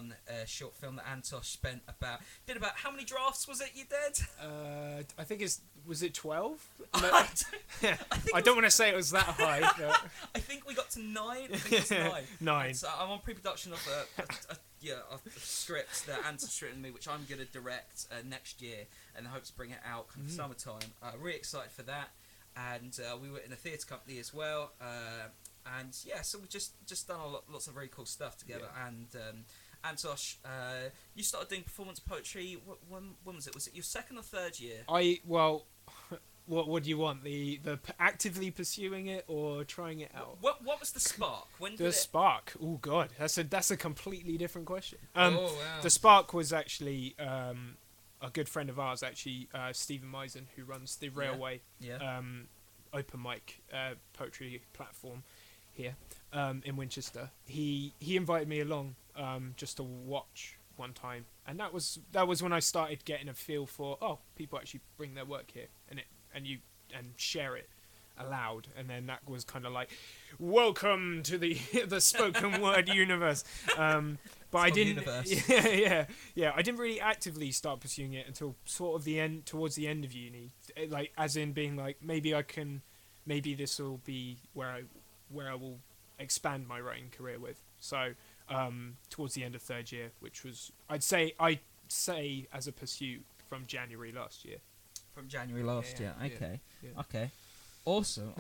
on a short film that Antosh did about how many drafts was it you did? I think was it 12? I don't want to say it was that high. But... I think we got to 9. I think it was 9. 9. And so I'm on pre-production of a script that Antosh written me, which I'm going to direct next year, and I hope to bring it out kind of summertime. Really excited for that. And we were in a theatre company as well. And yeah, so we've just done lots of very cool stuff together. Yeah. And Antosh, you started doing performance poetry. When was it? Was it your second or third year? What do you want? The actively pursuing it or trying it out? What was the spark? Spark? Oh God, that's a completely different question. Wow. The spark was actually a good friend of ours, actually, Stephen Misen, who runs the Railway open mic poetry platform here in Winchester. He invited me along just to watch one time, and that was when I started getting a feel for people actually bring their work here and share it aloud, and then that was kind of like, welcome to the spoken word universe. But I didn't. I didn't really actively start pursuing it until sort of towards the end of uni, like as in being like maybe this will be where I will expand my writing career with. So towards the end of third year, which was I'd say as a pursuit from January last year. From January last year. Okay. Yeah. Okay. Awesome.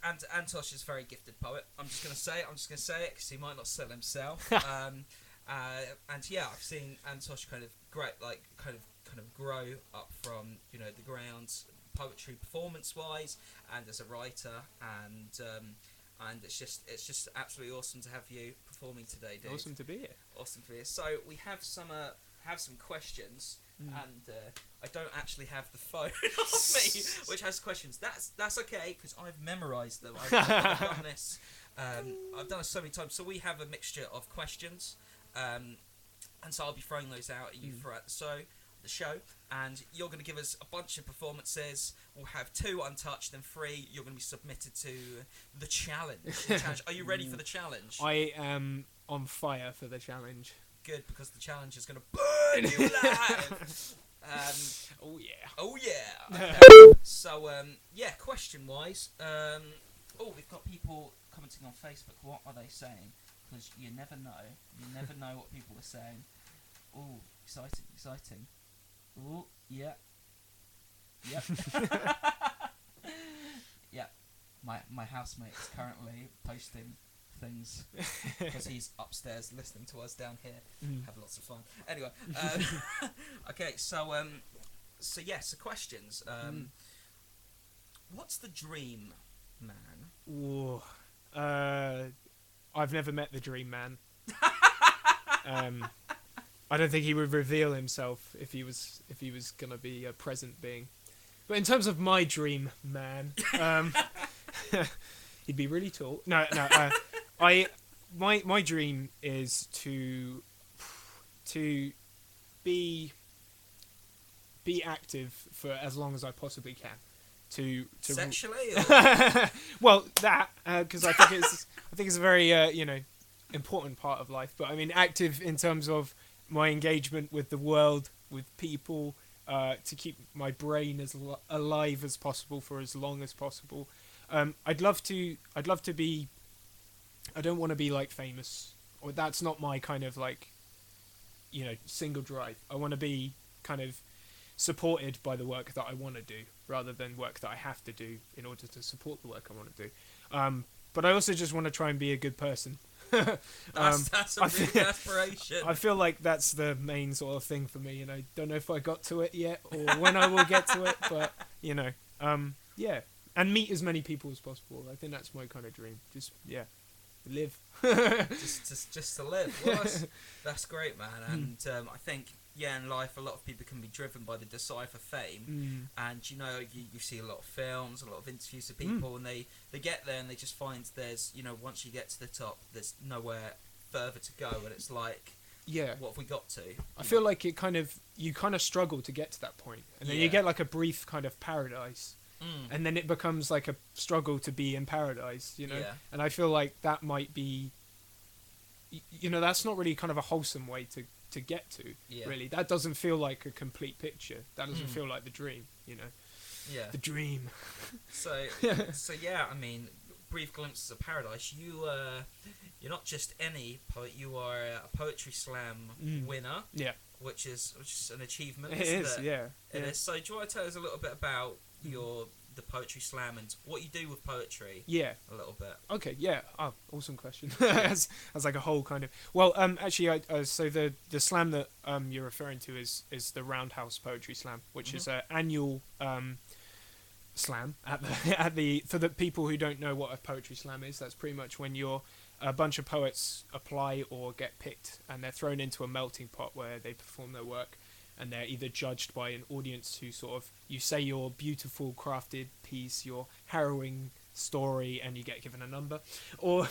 And Antosh is a very gifted poet. I'm just gonna say it because he might not sell himself. And yeah, I've seen Antosh kind of grow up from the grounds, poetry performance wise, and as a writer, and it's just absolutely awesome to have you performing today, dude. Awesome to be here. Awesome to be here. So we have some questions. And I don't actually have the phone on me, which has questions. That's okay because I've memorised them. I've done this. I've done it so many times. So we have a mixture of questions, and so I'll be throwing those out at you throughout the show, and you're going to give us a bunch of performances. We'll have 2 untouched, and 3 you're going to be submitted to the challenge. Are you ready for the challenge? I am on fire for the challenge. Good, because the challenge is going to burn you alive. Oh yeah. Okay. So question wise, we've got people commenting on Facebook. What are they saying? Because you never know what people are saying. Oh, exciting. Oh, yeah. Yeah. My housemate is currently posting things because he's upstairs listening to us down here. Have lots of fun. Anyway, okay, so questions. What's the dream man? Ooh, I've never met the dream man. I don't think he would reveal himself if he was gonna be a present being. But in terms of my dream man, he'd be really tall. No. My dream is to be active for as long as I possibly can. Sexually? Well, that because I think it's a very important part of life. But I mean, active in terms of my engagement with the world, with people, to keep my brain as alive as possible for as long as possible. I'd love to be. I don't want to be like famous, or that's not my kind of like, single drive. I want to be kind of supported by the work that I want to do, rather than work that I have to do in order to support the work I want to do. But I also just want to try and be a good person. That's a big aspiration. I feel like that's the main sort of thing for me, and I don't know if I got to it yet or when I will get to it, but yeah, and meet as many people as possible. I think that's my kind of dream. Just live. just to live. Well, that's great, man. And I think in life a lot of people can be driven by the desire for fame, and you see a lot of films, a lot of interviews of people, and they get there and they just find there's once you get to the top there's nowhere further to go, and it's like, what have we got to? I feel like you kind of struggle to get to that point, and then you get like a brief kind of paradise, and then it becomes like a struggle to be in paradise, you know. Yeah. And I feel like that might be, you know, that's not really kind of a wholesome way to get to. Yeah. Really, that doesn't feel like a complete picture. That doesn't feel like the dream, you know. Yeah. The dream. So yeah, I mean, brief glimpses of paradise. You're not just any poet. You are a poetry slam winner. Yeah. Which is an achievement. It is. Yeah. It is. So do you want to tell us a little bit about the poetry slam and what you do with poetry? Yeah. A little bit. Okay. Yeah. Oh, awesome question. That's like a whole kind of. Well, actually, so the slam that you're referring to is the Roundhouse Poetry Slam, which is an annual slam at the for the people who don't know what a poetry slam is. That's pretty much when you're a bunch of poets apply or get picked, and they're thrown into a melting pot where they perform their work, and they're either judged by an audience who sort of, you say your beautiful crafted piece, your harrowing story, and you get given a number, or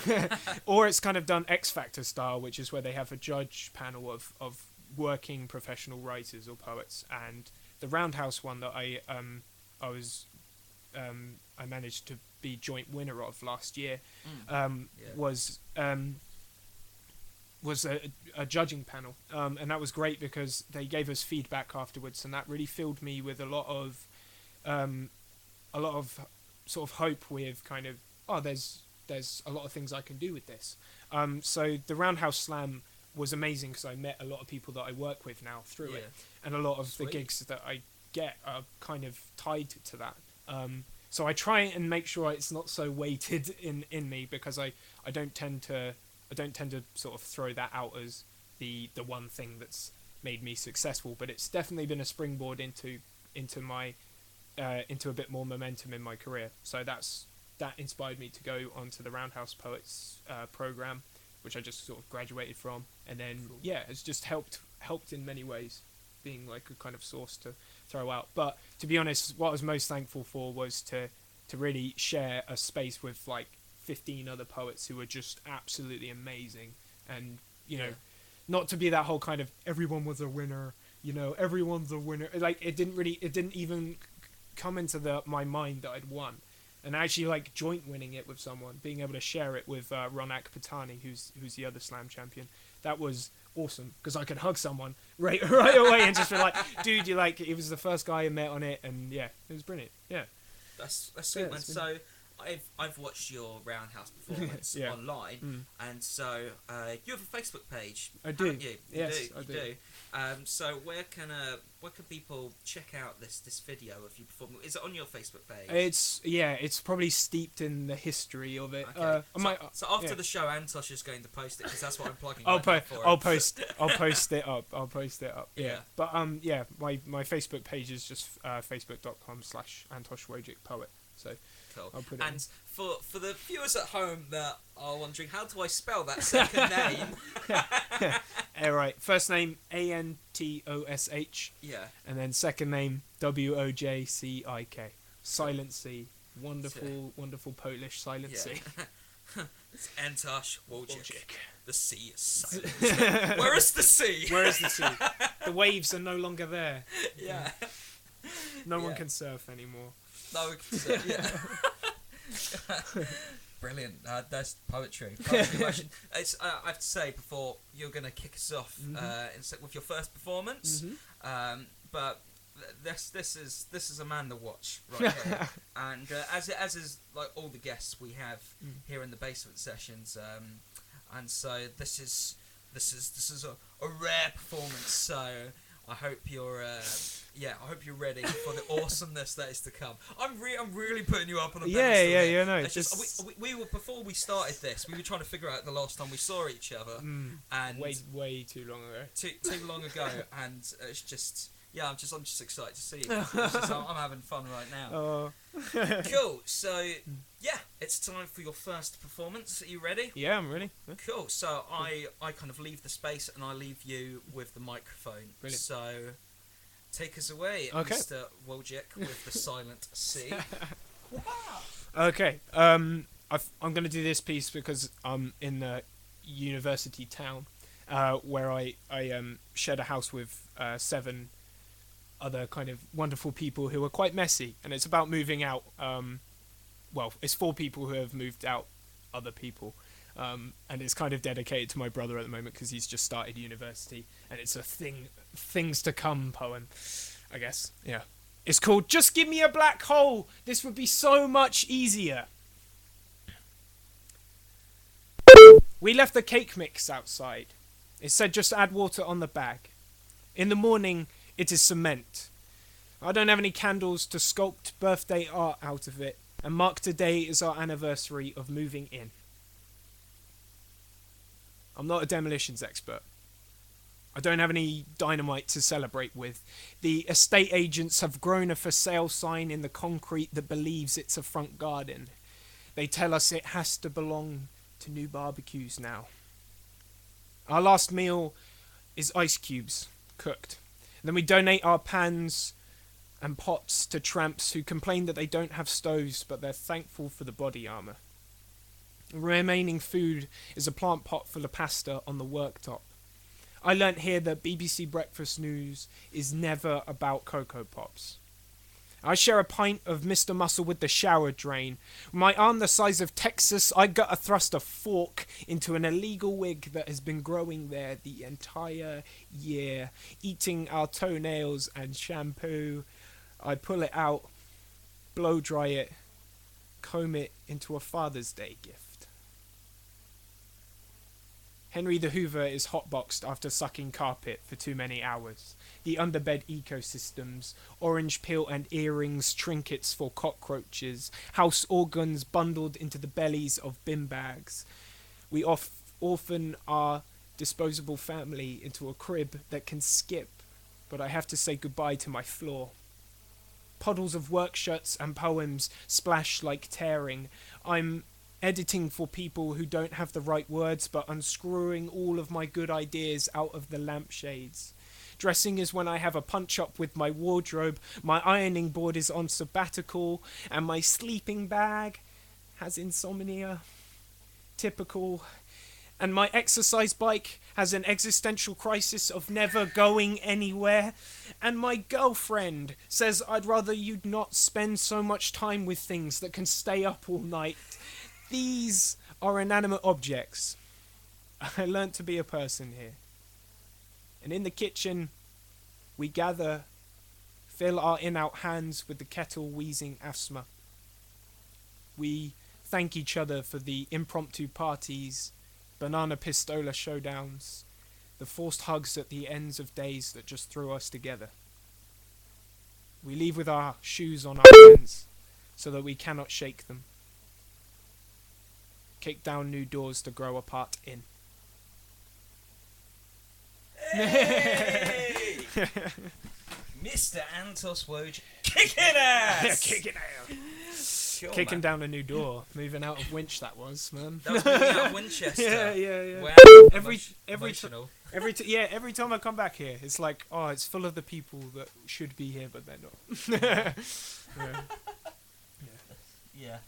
or it's kind of done X Factor style, which is where they have a judge panel of working professional writers or poets. And the Roundhouse one that I managed to be joint winner of last year was a judging panel, and that was great because they gave us feedback afterwards, and that really filled me with a lot of sort of hope with kind of, there's a lot of things I can do with this. So the Roundhouse Slam was amazing because I met a lot of people that I work with now through it, and a lot of the gigs that I get are kind of tied to that. So I try and make sure it's not so weighted in me, because I don't tend to sort of throw that out as the one thing that's made me successful, but it's definitely been a springboard into my into a bit more momentum in my career. So that inspired me to go onto the Roundhouse Poets program, which I just sort of graduated from, and then it's just helped in many ways, being like a kind of source to throw out. But to be honest, what I was most thankful for was to really share a space with like 15 other poets who were just absolutely amazing, and you know, not to be that whole kind of everyone was a winner, you know, everyone's a winner. Like it didn't even come into my mind that I'd won, and actually like joint winning it with someone, being able to share it with Ronak Patani, who's the other slam champion. That was awesome because I could hug someone right away and just be like, dude, you like, he was the first guy I met on it, and yeah, it was brilliant. Yeah, that's sweet, man. So I've watched your Roundhouse performance online, and so you have a Facebook page. I do. You? Yes, I do. So where can people check out this video of you performing? Is it on your Facebook page? It's probably steeped in the history of it. Okay. So after the show, Antosh is going to post it because that's what I'm plugging. I'll post it up. Yeah. But my Facebook page is just facebook.com/Antosh Wojcik poet. So cool. I'll put it and for the viewers at home that are wondering, how do I spell that second name? Right. First name Antosh. Yeah. And then second name Wojcik. Silent C. Wonderful Polish silent C. It's Antosh Wojcik. The C is silent. Where is the C? Where is the C? The waves are no longer there. Yeah. No one can surf anymore. No one can surf, yeah. Brilliant. That's poetry. Poetry. It's, I have to say, before you're going to kick us off with your first performance, but this is a man to watch right here. And as is like all the guests we have here in the basement sessions, and so this is a rare performance. So I hope you're ready for the awesomeness that is to come. I'm really putting you up on a pedestal. No. It's just we were, before we started this, we were trying to figure out the last time we saw each other, and way too long ago. Too long ago, and it's just. Yeah, I'm just excited to see you. I'm having fun right now. Cool. So, it's time for your first performance. Are you ready? Yeah, I'm ready. Yeah. Cool. So I kind of leave the space and I leave you with the microphone. Brilliant. So take us away, Mr. Wojcik, with the silent C. Okay. I'm going to do this piece because I'm in the university town where I shared a house with 7 other kind of wonderful people who are quite messy, and it's about moving out. Well, it's for people who have moved out, other people, and it's kind of dedicated to my brother at the moment because he's just started university, and it's a things to come poem, I guess. Yeah, it's called "Just Give Me a Black Hole. This would be so much easier." We left the cake mix outside. It said just add water on the bag. In the morning, it is cement. I don't have any candles to sculpt birthday art out of it, and mark today is our anniversary of moving in. I'm not a demolitions expert. I don't have any dynamite to celebrate with. The estate agents have grown a for sale sign in the concrete that believes it's a front garden. They tell us it has to belong to new barbecues now. Our last meal is ice cubes, cooked. Then we donate our pans and pots to tramps who complain that they don't have stoves, but they're thankful for the body armour. Remaining food is a plant pot full of pasta on the worktop. I learnt here that BBC Breakfast News is never about Cocoa Pops. I share a pint of Mr. Muscle with the shower drain. With my arm the size of Texas, I gotta thrust a fork into an illegal wig that has been growing there the entire year, eating our toenails and shampoo. I pull it out, blow dry it, comb it into a Father's Day gift. Henry the Hoover is hotboxed after sucking carpet for too many hours. The underbed ecosystems, orange peel and earrings, trinkets for cockroaches, house organs bundled into the bellies of bin bags. We orphan our disposable family into a crib that can skip, but I have to say goodbye to my floor. Puddles of work shirts and poems splash like tearing. I'm editing for people who don't have the right words, but unscrewing all of my good ideas out of the lampshades. Dressing is when I have a punch-up with my wardrobe, my ironing board is on sabbatical, and my sleeping bag has insomnia. Typical. And my exercise bike has an existential crisis of never going anywhere. And my girlfriend says I'd rather you'd not spend so much time with things that can stay up all night. These are inanimate objects. I learnt to be a person here. And in the kitchen, we gather, fill our in-out hands with the kettle wheezing asthma. We thank each other for the impromptu parties, banana pistola showdowns, the forced hugs at the ends of days that just threw us together. We leave with our shoes on our hands so that we cannot shake them. Kick down new doors to grow apart in. Hey! Mr. Antosh Wojcik kicking ass! Kicking ass! Sure, Kicking man. down a new door. Moving out of Winch, that was, man. That was moving out of Winchester. Yeah. Wow. Every time I come back here, it's like, oh, it's full of the people that should be here, but they're not. Yeah.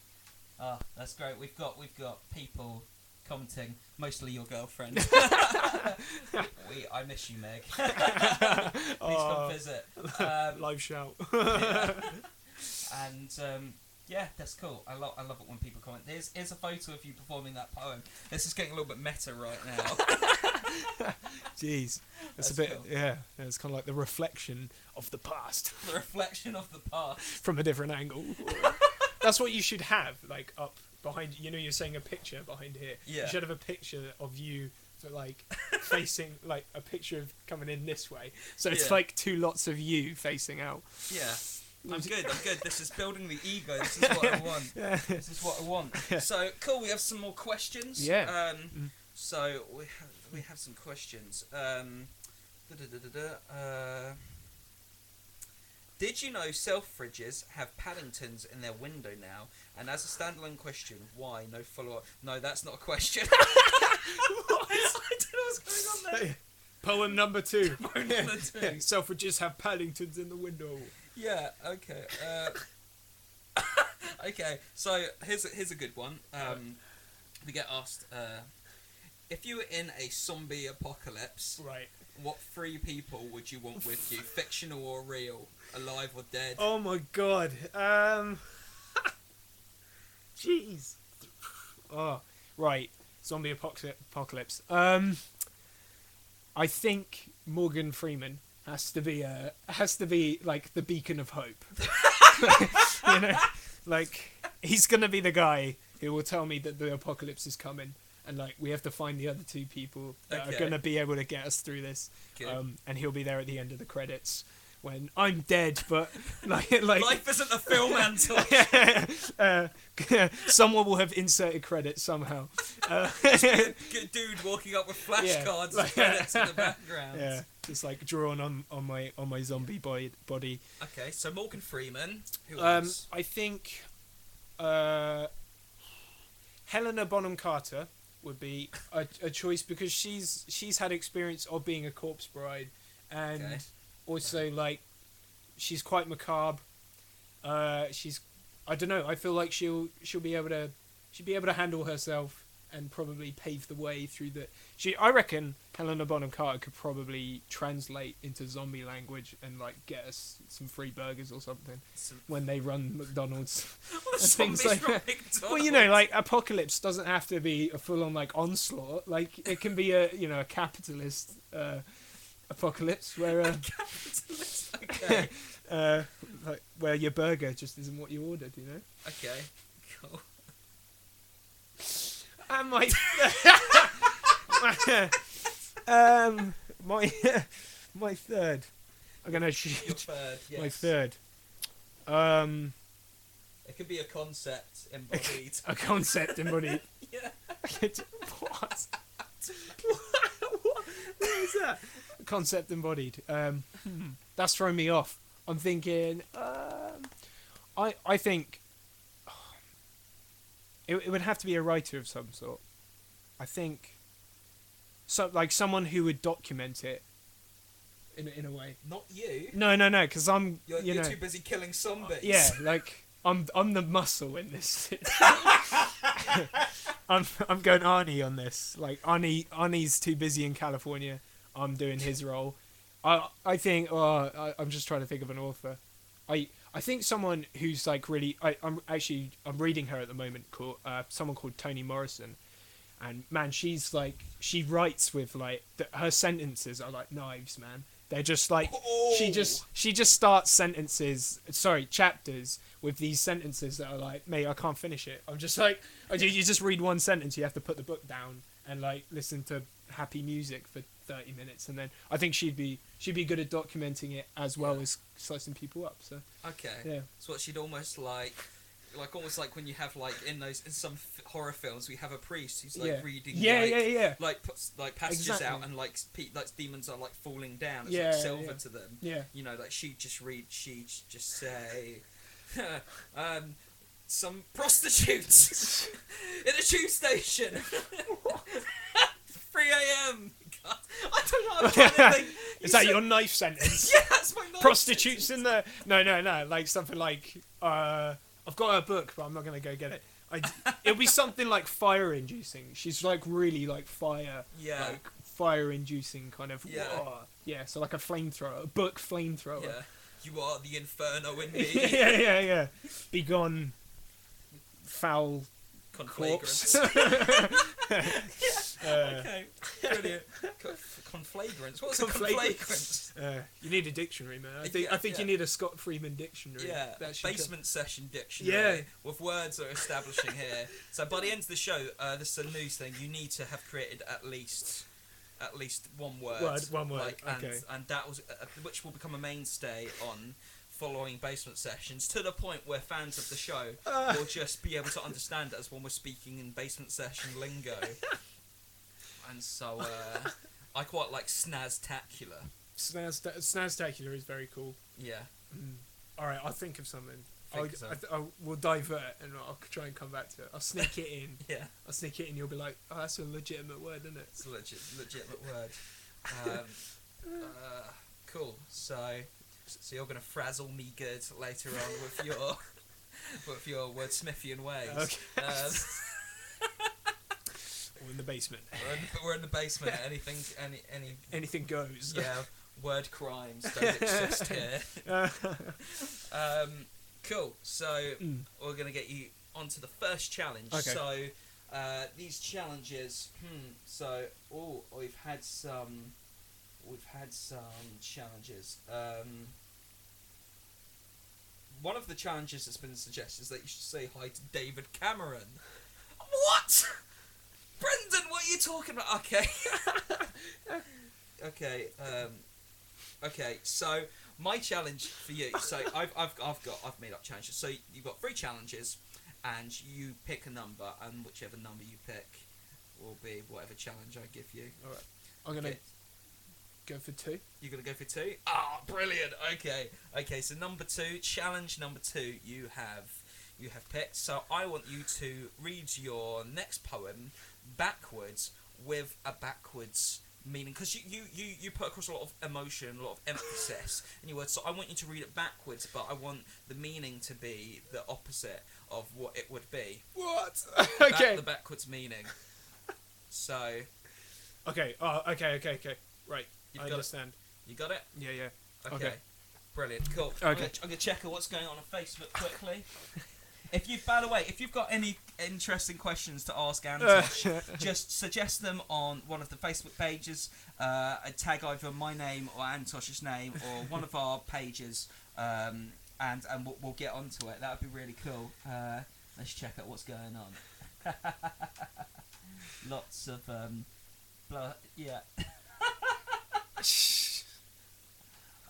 Oh, that's great. We've got people commenting, mostly your girlfriend. I miss you, Meg. Please come visit. Live shout. Yeah. And yeah, that's cool. I love it when people comment. Here's a photo of you performing that poem. This is getting a little bit meta right now. Jeez, it's a bit cool. Yeah. It's kind of like the reflection of the past. The reflection of the past from a different angle. That's what you should have, like, up behind. You know, you're saying a picture behind here. Yeah. You should have a picture of you, like, facing, like, a picture of coming in this way. So it's like two lots of you facing out. Yeah. I'm good. This is building the ego. This is what I want. Yeah. This is what I want. So, cool. We have some more questions. Yeah. So, we have some questions. Did you know self-fridges have Paddingtons in their window now? And as a standalone question, why? No follow-up. No, that's not a question. I don't know what's going on there. Poem number 2. Poem number 2. Yeah, self-fridges have Paddingtons in the window. Yeah, okay. Okay, so here's a good one. We get asked, if you were in a zombie apocalypse, right. What 3 people would you want with you, fictional or real, alive or dead? Oh my god. Jeez. Oh, right. Zombie apocalypse. I think Morgan Freeman has to be like the beacon of hope. You know, like he's gonna be the guy who will tell me that the apocalypse is coming, and like we have to find the other 2 people that are gonna be able to get us through this. And he'll be there at the end of the credits when I'm dead, but like life isn't a film, Antosh. Someone will have inserted credits somehow. Good dude walking up with flashcards and credits in the background. Yeah, just like drawn on my zombie body. Okay, so Morgan Freeman. Who else? I think Helena Bonham Carter would be a choice because she's had experience of being a corpse bride, and also like she's quite macabre. I don't know. I feel like she'll be able to handle herself and probably pave the way through the. I reckon Helena Bonham Carter could probably translate into zombie language and like get us some free burgers or something when they run McDonald's. Things like that. Well, you know, like apocalypse doesn't have to be a full on like onslaught. Like it can be a capitalist apocalypse where capitalist. Okay. Like where your burger just isn't what you ordered, you know. Okay. Cool. And my my third. I'm gonna shoot. Your third, yes. My third. It could be a concept embodied. A concept embodied. Yeah. What? What is that? A concept embodied. That's throwing me off. I'm thinking. I think. It would have to be a writer of some sort. I think. So like someone who would document it. In a way. Not you. No, because I'm. You're too busy killing zombies. Yeah, like I'm the muscle in this. I'm going Arnie on this. Like Arnie's too busy in California. I'm doing his role. I think. I'm just trying to think of an author. I think someone who's like really. I'm reading her at the moment. Called someone called Toni Morrison, and man, she writes with like her sentences are like knives, man. They're just like she just starts chapters with these sentences that are like, mate, I can't finish it. I'm just like, you just read one sentence, you have to put the book down and like listen to happy music for 30 minutes, and then I think she'd be good at documenting it as well as slicing people up. So so what she'd almost like almost like when you have like in some horror films we have a priest who's like reading like puts like passages out and like demons are like falling down. It's like silver to them. You know, like she'd just say some prostitutes in a tube station. 3 a.m. God, I don't know. I'm trying to think. Is that your knife sentence? Yeah, that's my knife Prostitutes sentence. in the no, like something like I've got her book, but I'm not gonna go get it. It'll be something like fire inducing. She's like really like fire inducing kind of. So like a flamethrower, a book flamethrower. Yeah, you are the inferno in me. yeah. Begone, foul corpse. Okay, brilliant. Conflagrants. What's a conflagrant? You need a dictionary, man. I think you need a Scott Freeman dictionary. Yeah, basement session dictionary with words that are establishing here. So by the end of the show, this is a news thing. You need to have created at least one word. One word. Like, okay. And that was which will become a mainstay on following basement sessions, to the point where fans of the show will just be able to understand it as when we're speaking in basement session lingo. And so I quite like Snaztacular. Snaztacular is very cool. Yeah. All right, I'll think of something. We'll divert and I'll try and come back to it. I'll sneak it in. I'll sneak it in. You'll be like, oh, that's a legitimate word, isn't it? It's a legitimate word. Cool. So you're gonna frazzle me good later on with your wordsmithian ways. Okay. Or in the basement. We're in the basement. Anything goes. Yeah, word crimes don't exist here. Cool. So we're gonna get you onto the first challenge. Okay. So these challenges. We've had some challenges. One of the challenges that's been suggested is that you should say hi to David Cameron. What? Brendan, what are you talking about? Okay. Okay. So my challenge for you. So I've made up challenges. So you've got 3 challenges, and you pick a number, and whichever number you pick will be whatever challenge I give you. All right. I'm gonna go for 2. You're gonna go for 2? Ah, brilliant. Okay. So challenge number 2, you have picked. So I want you to read your next poem backwards with a backwards meaning, because you put across a lot of emotion, a lot of emphasis in your words. So I want you to read it backwards, but I want the meaning to be the opposite of what it would be. What? Okay. The backwards meaning. So. Okay. Oh, okay. Right. I understand. You got it? Yeah. Okay. Brilliant. Cool. Okay. I'm gonna check out what's going on Facebook quickly. By the way, if you've got any interesting questions to ask Antosh, just suggest them on one of the Facebook pages. Tag either my name or Antosh's name or one of our pages, and we'll get onto it. That would be really cool. Let's check out what's going on. Lots of yeah.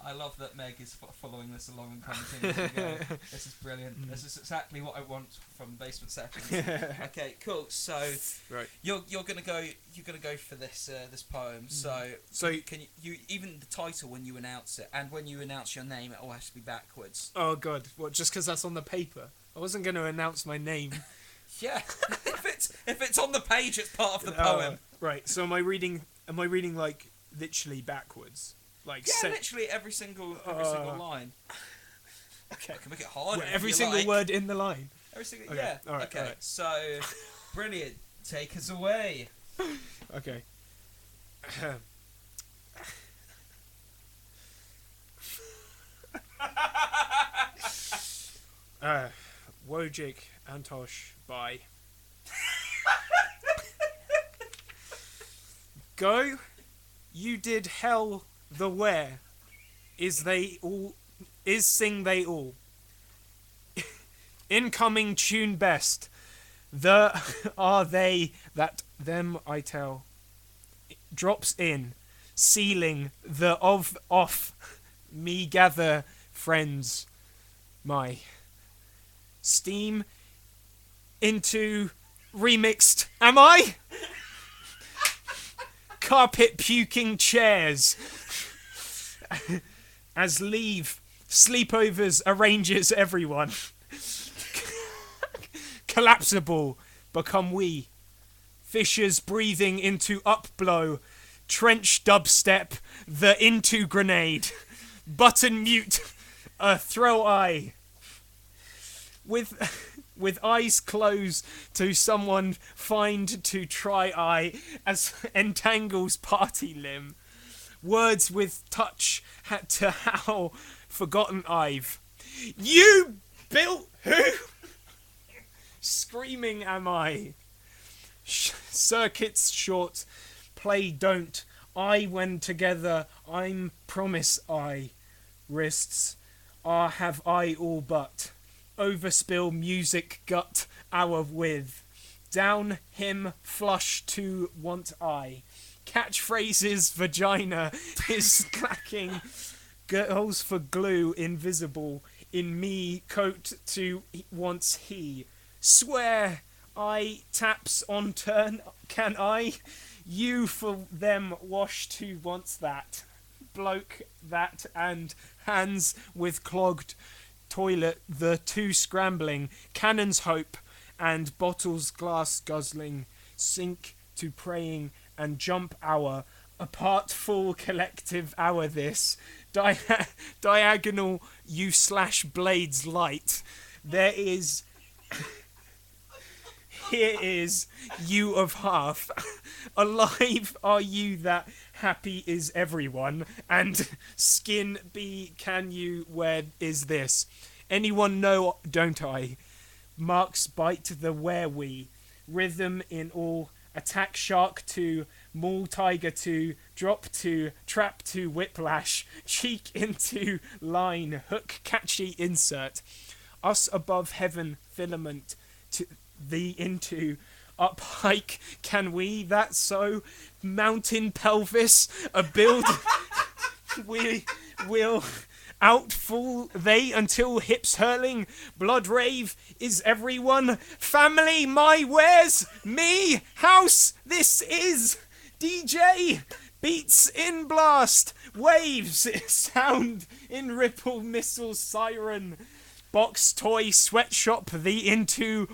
I love that Meg is following this along and commenting. This is brilliant. This is exactly what I want from basement sessions. Okay, cool. So right. you're gonna go for this poem. So can you even the title when you announce it, and when you announce your name, it all has to be backwards. Oh God! What? Just because that's on the paper? I wasn't going to announce my name. Yeah, if it's on the page, it's part of the poem. Right. So am I reading like literally backwards? Like literally every single line. Okay, I can make it harder. Every single word in the line. Every single okay. Yeah. All right, okay. all right. So brilliant. Take us away. Okay. Wojcik, Antosh, bye. Go, you did hell the where, is sing they all. Incoming tune best, the are they that them I tell. Drops in, sealing the of off, me gather friends, my steam into remixed, am I? Carpet puking chairs as leave sleepovers arranges everyone. Collapsible become we, fishers breathing into upblow, trench dubstep the into grenade, button mute a throw eye with eyes closed to someone find to try eye as entangles party limb. Words with touch had to how forgotten I've. You built who? Screaming am I. Circuits short, play don't. I when together I'm promise I. Wrists are have I all but. Overspill music gut hour with. Down him flush to want I. Catchphrases vagina is clacking. Girls for glue invisible. In me coat to wants he. Swear I taps on turn can I. You for them wash to wants that. Bloke that and hands with clogged toilet the two scrambling. Cannons hope and bottles glass guzzling. Sink to praying and jump hour. Apart full collective hour this. Diagonal you slash blades light. There is here is you of half. Alive are you that happy is everyone, and skin be can you where is this? Anyone know, don't I? Marks bite the where we. Rhythm in all. Attack shark to. Maul tiger to. Drop to. Trap to whiplash. Cheek into line. Hook catchy insert. Us above heaven filament to thee into. Up hike can we that so mountain pelvis a build we will out fall they until hips hurling blood rave is everyone family my wares me house this is DJ beats in blast waves sound in ripple missile siren box toy sweatshop the into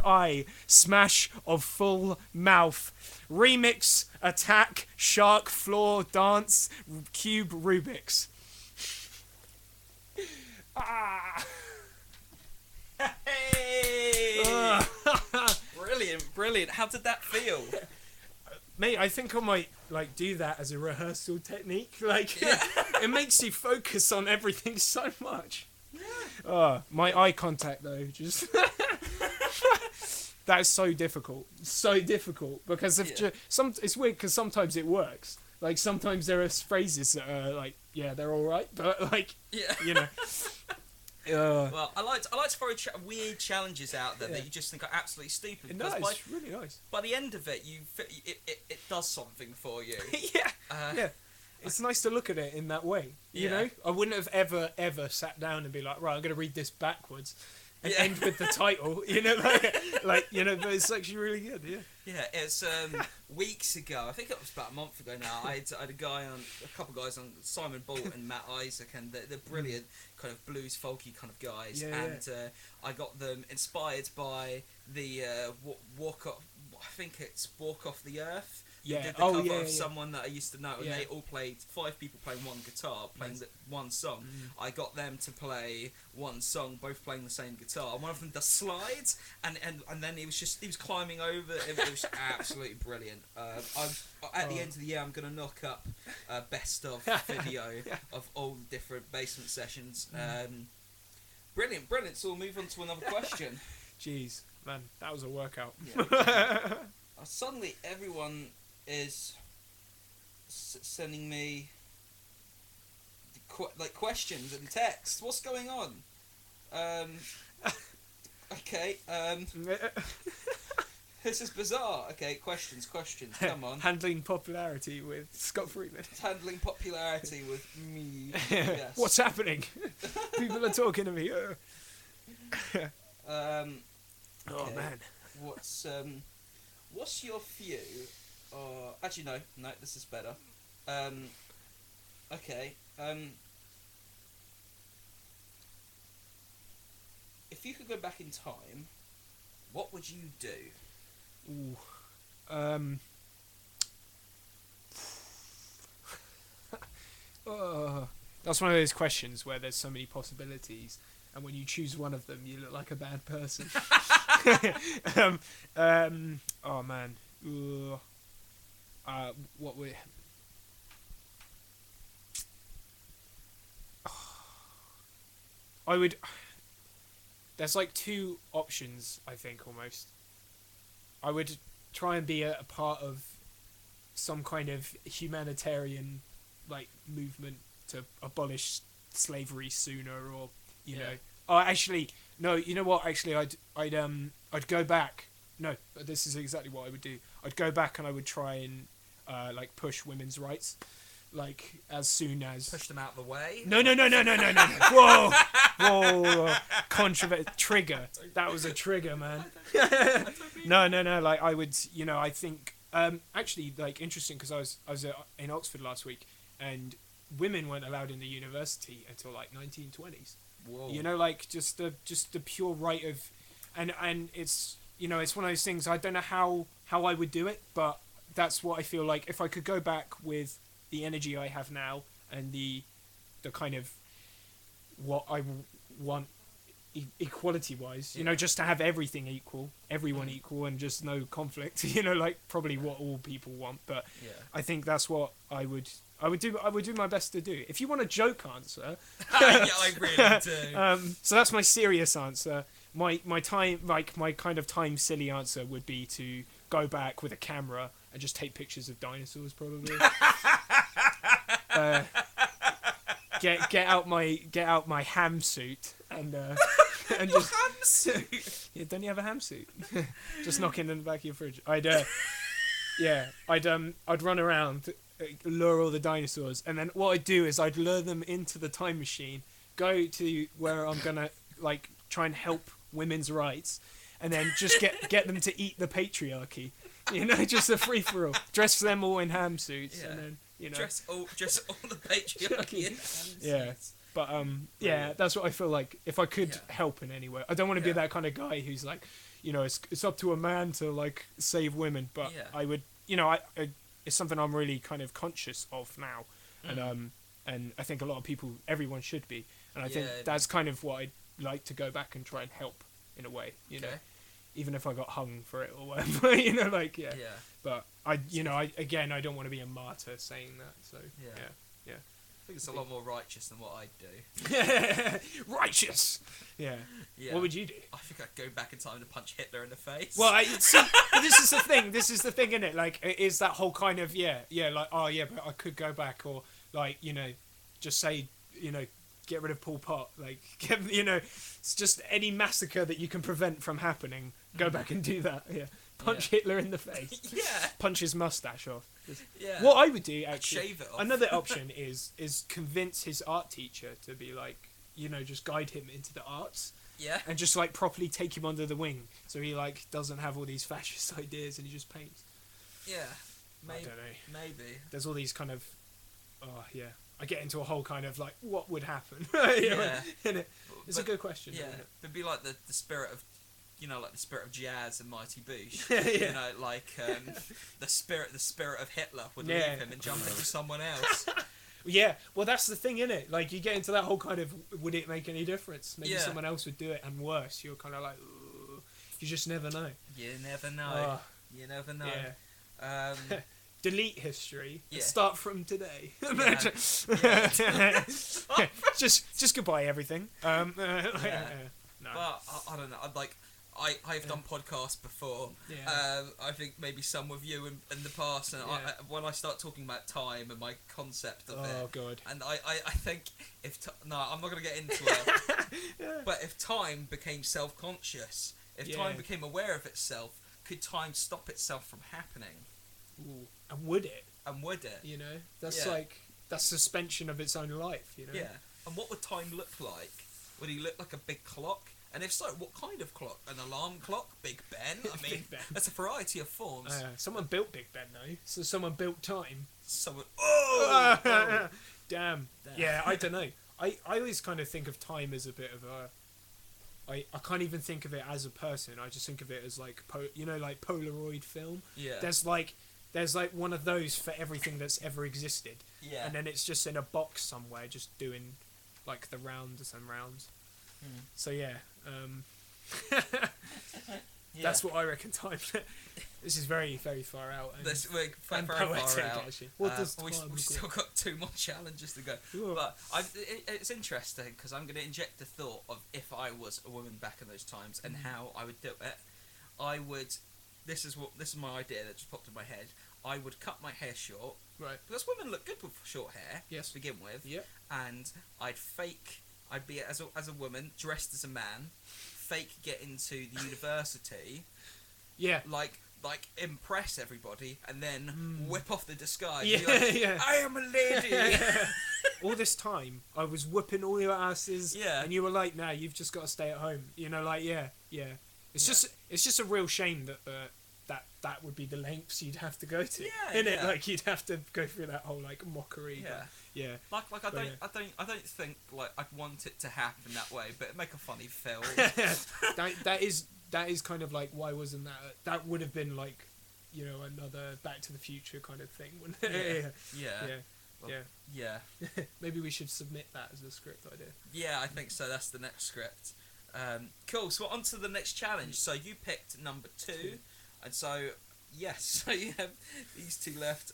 eye smash of full mouth remix attack shark floor dance cube Rubik's. Hey! Brilliant. How did that feel? Mate, I think I might do that as a rehearsal technique. It makes you focus on everything so much. Yeah. My eye contact though, just that's so difficult. So difficult because it's weird because sometimes it works. Like sometimes there are phrases that are they're all right, but well, I like to throw weird challenges out there that you just think are absolutely stupid. No, it's really nice. By the end of it, it does something for you. Yeah. It's nice to look at it in that way. You know, I wouldn't have ever sat down and be like, right, I'm going to read this backwards and end with the title. You know, but it's actually really good. Yeah. Yeah, it's weeks ago. I think it was about a month ago now. I had a couple of guys on, Simon Bolt and Matt Isaac, and they're brilliant kind of blues folky kind of guys. I got them inspired by the Walk Off the Earth. Yeah. Did the cover of someone that I used to know, and they all played 5 people playing one guitar, playing one song. I got them to play one song, both playing the same guitar. And one of them does slides, and then he was climbing over. It was absolutely brilliant. At the end of the year, I'm gonna knock up a best of video of all the different basement sessions. Brilliant. So we'll move on to another question. Jeez, man, that was a workout. Yeah. Suddenly, everyone is sending me questions and texts. What's going on? Okay. This is bizarre. Okay, questions. Come on. Handling popularity with Scott Freeman. Handling popularity with me. Yes. What's happening? People are talking to me. Okay. Oh man. What's your view? Actually, no. This is better. Okay. If you could go back in time, what would you do? Ooh. That's one of those questions where there's so many possibilities, and when you choose one of them, you look like a bad person. Oh man. What we? I would. There's 2 options, I think, almost. I would try and be a part of some kind of humanitarian, movement to abolish slavery sooner, or you know. Oh, actually, no. You know what? Actually, I'd go back. No, this is exactly what I would do. I'd go back and I would try and push women's rights, as soon as push them out the way. No. Whoa, controversial trigger. That was a trigger, man. No. I would, I think actually interesting because I was in Oxford last week, and women weren't allowed in the university until 1920s. Whoa. Just the pure right of, and it's it's one of those things. I don't know how I would do it, but that's what I feel like. If I could go back with the energy I have now and the kind of what I want equality wise, you know, just to have everything equal, everyone equal, and just no conflict. You know, like probably what all people want. But I think that's what I would do my best to do. If you want a joke answer, yeah, I really do. So that's my serious answer. My time, like my kind of time silly answer would be to go back with a camera and just take pictures of dinosaurs, probably. Get out my ham suit and just ham suit. Yeah, don't you have a ham suit? Just knock in the back of your fridge. I'd run around, lure all the dinosaurs, and then what I'd do is I'd lure them into the time machine, go to where I'm gonna like try and help women's rights, and then just get them to eat the patriarchy. You know, just a free for all. Dress them all in ham suits, and then you know, dress all the patriarchy in ham suits. Yeah. But that's what I feel like. If I could help in any way, I don't want to be that kind of guy who's like, you know, it's up to a man to like save women. But I would, you know, it's something I'm really kind of conscious of now, and I think a lot of people, everyone should be, and I think that's kind of what I'd like to go back and try and help in a way, you know, even if I got hung for it or whatever, you know, like But I don't want to be a martyr saying that. So yeah. I think it's a lot more righteous than what I'd do. Righteous. Yeah. What would you do? I think I'd go back in time to punch Hitler in the face. Well, this is the thing. This is the thing, isn't it? Like, it is that whole kind of like, oh yeah, but I could go back, or like, you know, just say, you know, get rid of Pol Pot, like, you know, it's just any massacre that you can prevent from happening. Go back and do that. Yeah. Punch Hitler in the face. Punch his mustache off. What I would do, actually, shave it off. Another option is convince his art teacher to be like, you know, just guide him into the arts. Yeah. And just like properly take him under the wing, so he like doesn't have all these fascist ideas and he just paints. Yeah. I don't know. Maybe. There's all these kind of, I get into a whole kind of like, what would happen? It's a good question. Yeah. It'd be like the spirit of, you know, like the spirit of Jazz and Mighty Boosh. You know, like the spirit of Hitler would leave him and jump into someone else. Yeah, well, that's the thing, innit? Like, you get into that whole kind of, would it make any difference? Maybe someone else would do it, and worse. You're kind of like, ooh, you just never know. You never know. You never know. Yeah. Delete history. Yeah. Start from today. Just goodbye, everything. No. But I don't know. I've done podcasts before. I think maybe some with you in the past, and when I start talking about time and my concept of it. Oh god. And I think I'm not gonna get into it. But if time became self-conscious, if time became aware of itself, could time stop itself from happening? Ooh. And would it? You know, that's like that's suspension of its own life. You know. Yeah. And what would time look like? Would he look like a big clock? And if so, what kind of clock? An alarm clock? Big Ben? I mean, that's a variety of forms. Someone built Big Ben, though. So someone built time. Someone... Damn. Yeah, I don't know. I always kind of think of time as a bit of a... I can't even think of it as a person. I just think of it as like, like Polaroid film. Yeah. There's like one of those for everything that's ever existed. Yeah. And then it's just in a box somewhere, just doing like the rounds and rounds. So that's what I reckon time. This is very, very far out. And, we're very poetic, far out. Actually. What does we've still got 2 more challenges to go. Ooh. But it's interesting because I'm going to inject the thought of if I was a woman back in those times and how I would do it. I would. This is my idea that just popped in my head. I would cut my hair short. Right. Because women look good with short hair. Yes. To begin with. Yep. And I'd be as a woman dressed as a man, fake get into the university. Yeah. Like impress everybody and then whip off the disguise. Yeah, like, I am a lady. All this time I was whooping all your asses. Yeah. And you were like, "Nah, you've just got to stay at home." You know, like yeah. It's just a real shame that would be the lengths you'd have to go to. Yeah. Innit? Like you'd have to go through that whole like mockery. Yeah. Yeah. Like I don't think like I'd want it to happen that way, but it'd make a funny film. that is kind of like, why wasn't that would have been like, you know, another Back to the Future kind of thing, wouldn't it? Yeah. Maybe we should submit that as a script idea. Yeah, I think so. That's the next script. Cool. So on to the next challenge. So you picked number 2, and so yes, so you have these 2 left.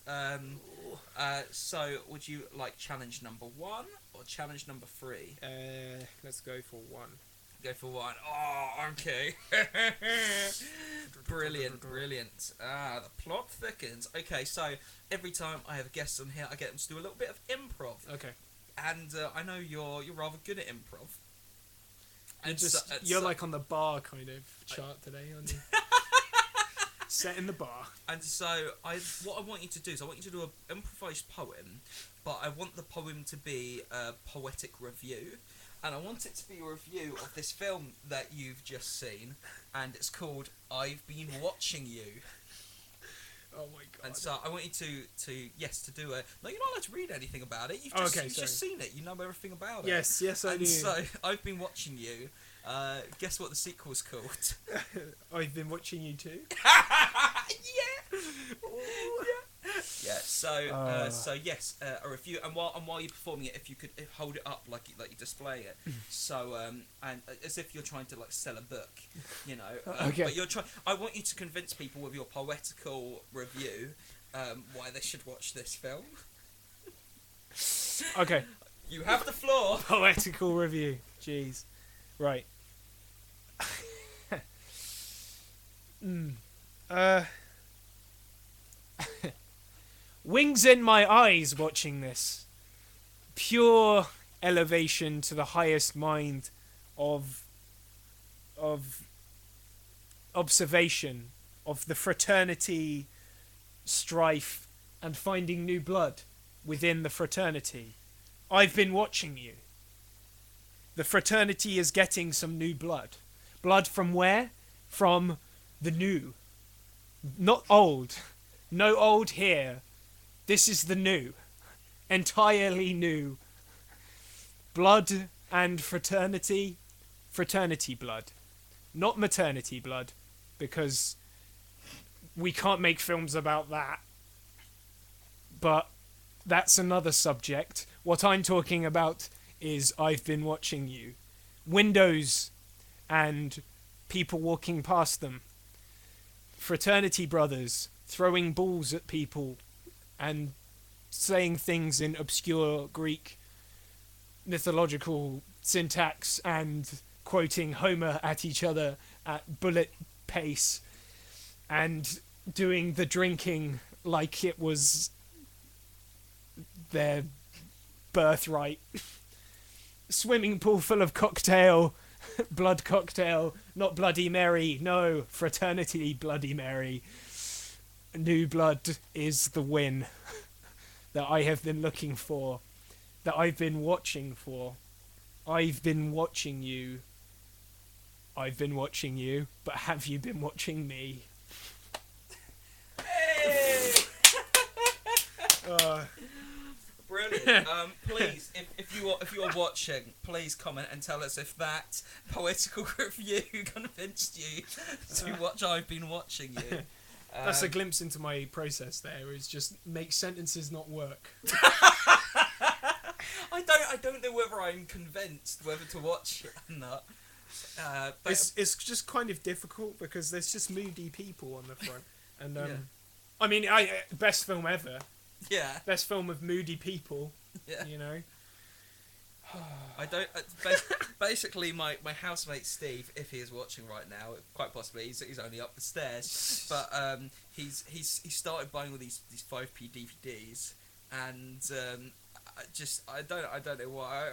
So would you like challenge number 1 or challenge number 3? Let's go for 1. Go for 1. Oh, okay. Brilliant. The plot thickens. Okay, so every time I have guests on here, I get them to do a little bit of improv. Okay. And I know you're rather good at improv. And you're like on the bar kind of chart today, aren't you? Set in the bar. And so what I want you to do is I want you to do an improvised poem, but I want the poem to be a poetic review. And I want it to be a review of this film that you've just seen, and it's called I've Been Watching You. Oh my god. And so I want you to do a... No, you're not allowed to read anything about it. You've just seen it. You know everything about it. Yes, I do. And so I've Been Watching You. Guess what the sequel's called? I've Been Watching You Too. Yeah. Yeah. So yes, a review, and while you're performing it, if you could hold it up like you display it, so and as if you're trying to like sell a book, you know. Okay. But you're trying. I want you to convince people with your poetical review why they should watch this film. Okay. You have the floor. Poetical review. Jeez. Right. Wings in my eyes watching this. Pure elevation to the highest mind of observation of the fraternity strife and finding new blood within the fraternity. I've been watching you. The fraternity is getting some new blood. Blood from where? From the new. Not old. No old here. This is the new. Entirely new. Blood and fraternity. Fraternity blood. Not maternity blood. Because we can't make films about that. But that's another subject. What I'm talking about is I've Been Watching You. Windows and people walking past them. Fraternity brothers throwing balls at people and saying things in obscure Greek mythological syntax and quoting Homer at each other at bullet pace and doing the drinking like it was their birthright. Swimming pool full of cocktail, blood cocktail, not Bloody Mary, no, fraternity Bloody Mary. New blood is the win that I have been looking for, that I've been watching for. I've been watching you. I've been watching you, but have you been watching me? Hey! Brilliant. Please, if you are watching, please comment and tell us if that poetical review convinced you to watch I've Been Watching You. That's a glimpse into my process there, is just make sentences not work. I don't know whether I'm convinced whether to watch it or not. But it's just kind of difficult because there's just moody people on the front. And yeah. I mean, best film ever. Yeah. Best film of moody people. Yeah. You know. I don't. Basically, my housemate Steve, if he is watching right now, quite possibly he's only up the stairs, but he started buying all these 5p DVDs, and I don't know why.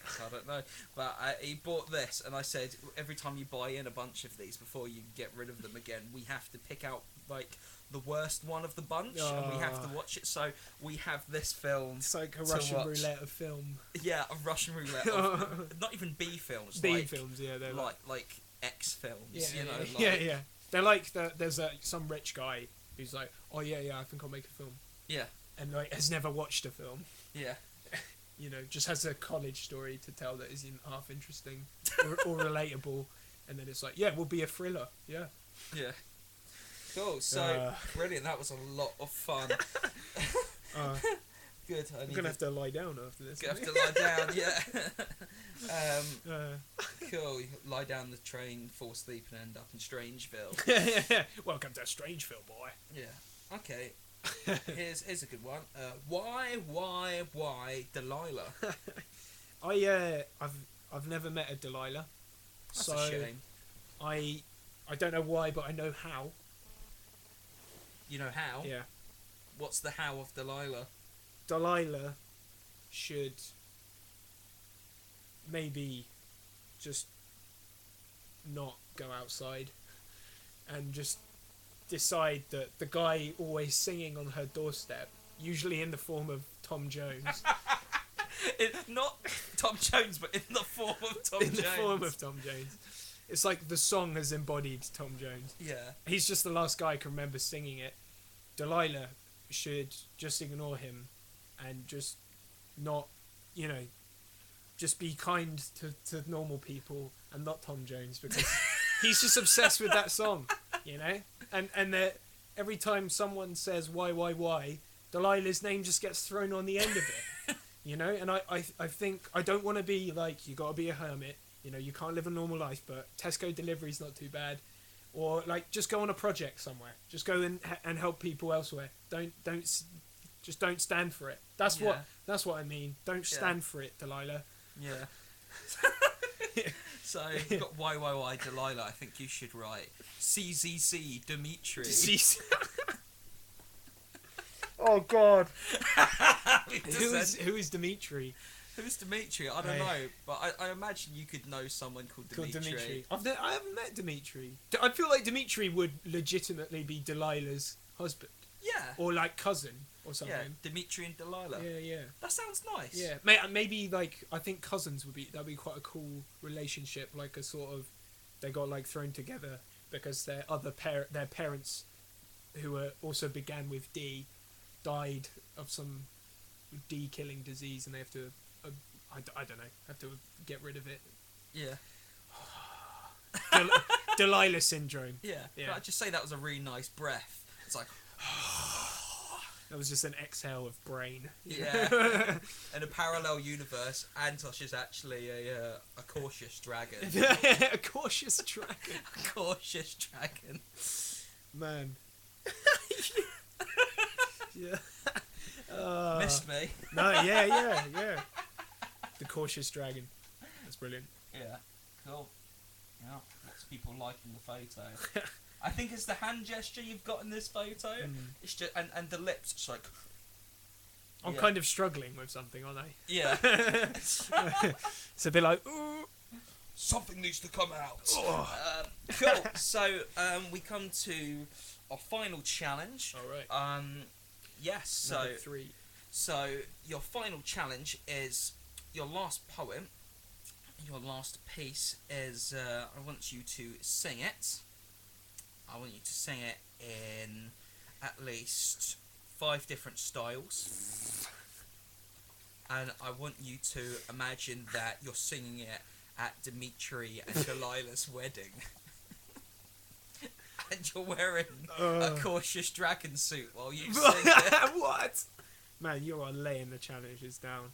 I don't know, but he bought this, and I said every time you buy in a bunch of these before you get rid of them again, we have to pick out like the worst one of the bunch, and we have to watch it. So we have this film. It's like a Russian roulette of film. Yeah, a Russian roulette. Of, not even B films. B films, yeah, they're like X films. Yeah, you know. Yeah. They're like there's some rich guy who's like, oh yeah, I think I'll make a film. Yeah. And like has never watched a film. Yeah. You know, just has a college story to tell that isn't half interesting or relatable, and then it's like, yeah, we'll be a thriller. Yeah. Yeah. Cool. So brilliant. That was a lot of fun. Good. I'm gonna have to lie down after this. Gonna have to lie down. Yeah. Cool. You lie down the train, fall asleep, and end up in Strangeville. Welcome to Strangeville, boy. Yeah. Okay. Here's a good one. Why Delilah? I've never met a Delilah. That's so a shame. I don't know why, but I know how. You know how? Yeah. What's the how of Delilah? Delilah should maybe just not go outside and just decide that the guy always singing on her doorstep, usually in the form of Tom Jones. Not Tom Jones, but in the form of Tom Jones. In the form of Tom Jones. It's like the song has embodied Tom Jones. Yeah. He's just the last guy I can remember singing it. Delilah should just ignore him and just not, just be kind to normal people and not Tom Jones, because he's just obsessed with that song, And every time someone says why, Delilah's name just gets thrown on the end of it, And I think I don't want to be like, you got to be a hermit, you can't live a normal life, but Tesco delivery's not too bad. Or like, just go on a project somewhere. Just go and help people elsewhere. Don't stand for it. That's what I mean. Don't stand for it, Delilah. Yeah. So you've got why Delilah. I think you should write CZC Dimitri. Oh God. Who is Dimitri? Who's Dimitri? I don't know, but I imagine you could know someone called Dimitri. I haven't met Dimitri. I feel like Dimitri would legitimately be Delilah's husband. Yeah. Or like cousin or something. Yeah, Dimitri and Delilah. Yeah. That sounds nice. Yeah, maybe like, I think cousins that'd be quite a cool relationship, like a sort of, they got like thrown together because their parents, who also began with D, died of some D killing disease, and they have to I don't know, have to get rid of it. Yeah. Delilah syndrome. Yeah. But I'd just say that was a really nice breath. It's like that was just an exhale of brain. Yeah. In a parallel universe, Antosh is actually a cautious dragon. A cautious dragon. A cautious dragon. Man. Yeah. Missed me. No, yeah. The cautious dragon. That's brilliant. Yeah. Cool. Yeah. Lots of people liking the photo. I think it's the hand gesture you've got in this photo. It's just and the lips. It's like. I'm kind of struggling with something, aren't I? Yeah. It's a bit like, ooh. Something needs to come out. Cool. So we come to our final challenge. All right. Yes. Number 3. So your final challenge is your last poem. Your last piece is. I want you to sing it. I want you to sing it in at least 5 different styles. And I want you to imagine that you're singing it at Dimitri and Delilah's wedding. And you're wearing a cautious dragon suit while you sing it. What? Man, you are laying the challenges down.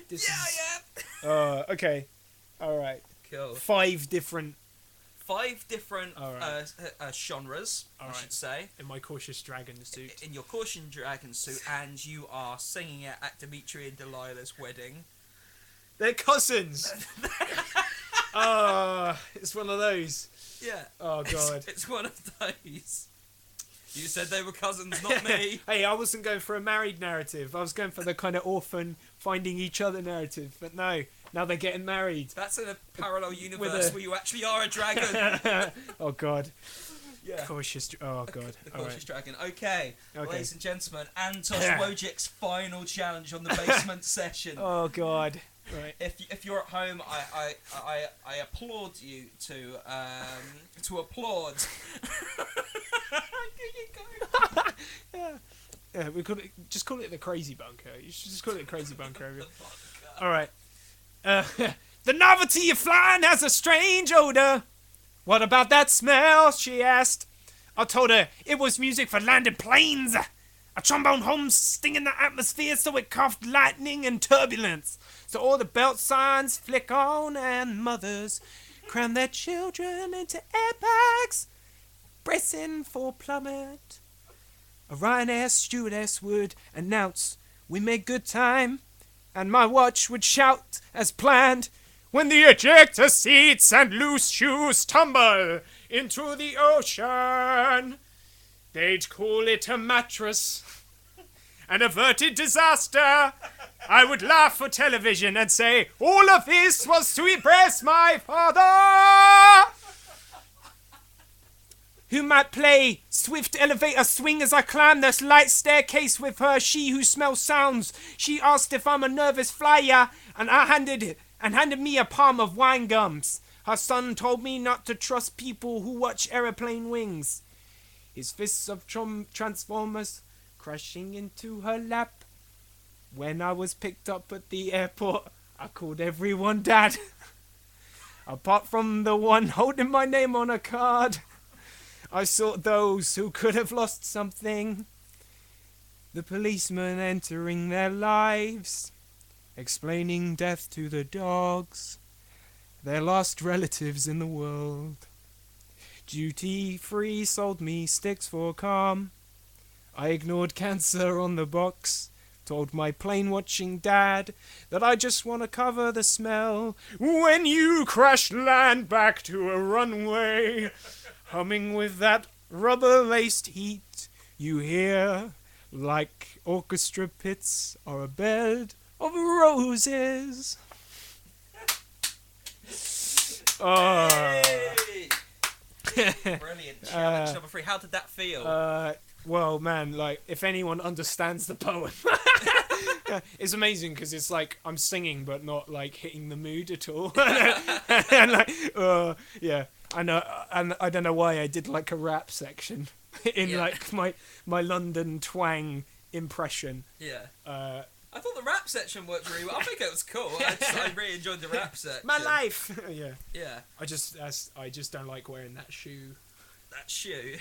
Yeah. Okay. All right. Cool. 5 different genres, I should say. In my cautious dragon suit. In your cautious dragon suit, and you are singing it at Dimitri and Delilah's wedding. They're cousins! It's one of those. Yeah. Oh, God. It's one of those. You said they were cousins, not me. Hey, I wasn't going for a married narrative. I was going for the kind of orphan finding each other narrative. But no, now they're getting married. That's in a parallel universe where you actually are a dragon. Oh, God. Yeah. Cautious. Oh, God. The cautious dragon. Okay, Okay. ladies and gentlemen, Antosh Wojcik's final challenge on the basement session. Oh, God. Right. If you're at home, I applaud you to applaud. Yeah, we could just call it the crazy bunker. You should just call it the crazy bunker. All right. The novelty of flying has a strange odor. What about that smell? She asked. I told her it was music for landing planes. A trombone home stinging the atmosphere so it coughed lightning and turbulence. So all the belt signs flick on and mothers cram their children into airbags, bracing for plummet. A Ryanair stewardess would announce, "We made good time," and my watch would shout as planned, "When the ejector seats and loose shoes tumble into the ocean." They'd call it a mattress, an averted disaster. I would laugh for television and say, "All of this was to impress my father," who might play swift elevator swing as I climb this light staircase with her. She who smells sounds. She asked if I'm a nervous flyer, and handed me a palm of wine gums. Her son told me not to trust people who watch aeroplane wings. His fists of transformers crashing into her lap. When I was picked up at the airport, I called everyone Dad. Apart from the one holding my name on a card, I sought those who could have lost something. The policemen entering their lives, explaining death to the dogs, their lost relatives in the world. Duty free sold me sticks for calm. I ignored cancer on the box, told my plane watching dad that I just want to cover the smell. When you crash land back to a runway, humming with that rubber-laced heat, you hear like orchestra pits or a bed of roses. Brilliant. Challenge number 3. How did that feel? Well, man, like, if anyone understands the poem, it's amazing because it's like I'm singing but not like hitting the mood at all. And like, yeah, I know, and I don't know why I did like a rap section in like my London twang impression. Yeah. I thought the rap section worked really well. I think it was cool. I really enjoyed the rap section. My life. Yeah. Yeah. I just don't like wearing that shoe. That shoe.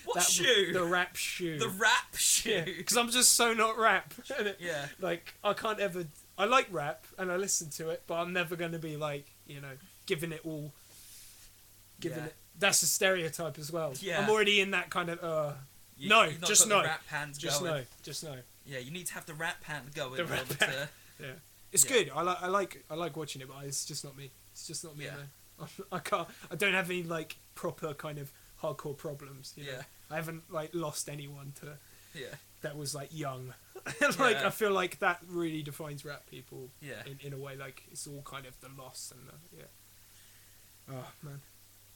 What shoe? The rap shoe. The rap shoe. Because I'm just so not rap. Yeah. Like, I can't ever... I like rap, and I listen to it, but I'm never going to be, like, you know, giving it all... Giving it... That's a stereotype as well. Yeah. I'm already in that kind of... no, just no. Rap hand just going. no. Just no. Yeah, you need to have the rap hand going. The rap hand. Yeah. It's good. I like watching it, but it's just not me. It's just not me, man. I can't... I don't have any, like, proper kind of... hardcore problems, you know? I haven't like lost anyone to that was like young. Like I feel like that really defines rap people in a way, like it's all kind of the loss and the oh man,